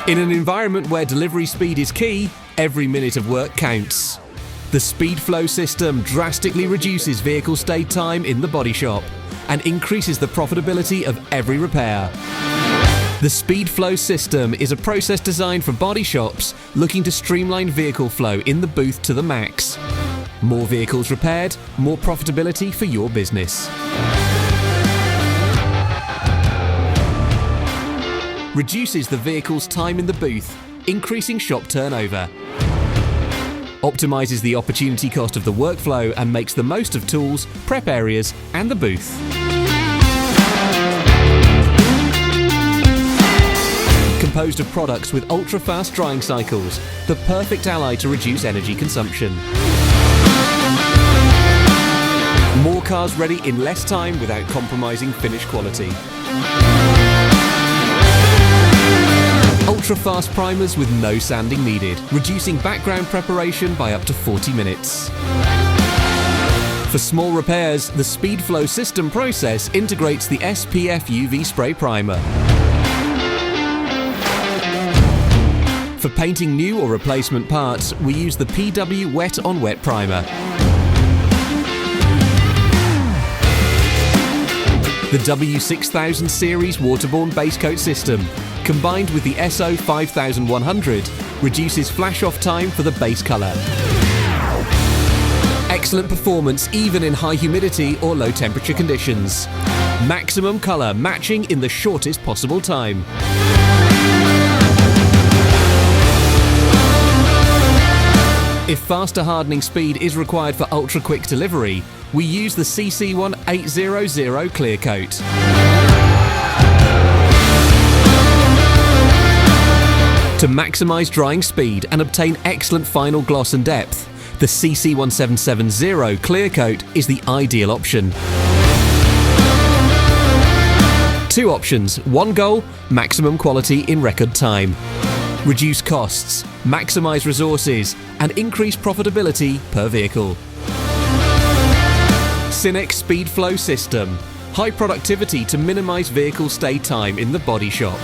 In an environment where delivery speed is key, every minute of work counts. The SPEEDFLOW system drastically reduces vehicle stay time in the body shop and increases the profitability of every repair. The SPEEDFLOW system is a process designed for body shops looking to streamline vehicle flow in the booth to the max. More vehicles repaired, more profitability for your business. Reduces the vehicle's time in the booth, increasing shop turnover. Optimises the opportunity cost of the workflow and makes the most of tools, prep areas and the booth. Composed of products with ultra-fast drying cycles, the perfect ally to reduce energy consumption. More cars ready in less time without compromising finish quality. Ultra-fast primers with no sanding needed, reducing background preparation by up to 40 minutes. For small repairs, the SPEEDFLOW system process integrates the SPF UV spray primer. For painting new or replacement parts, we use the PW Wet on Wet primer. The W6000 Series waterborne base coat system, combined with the SO 5100, reduces flash-off time for the base colour. Excellent performance even in high humidity or low temperature conditions. Maximum colour matching in the shortest possible time. If faster hardening speed is required for ultra-quick delivery, we use the CC1800 Clearcoat. To maximise drying speed and obtain excellent final gloss and depth, the CC1770 Clearcoat is the ideal option. Two options, one goal, maximum quality in record time. Reduce costs, maximise resources and increase profitability per vehicle. SINNEK SPEEDFLOW system. High productivity to minimise vehicle stay time in the body shop.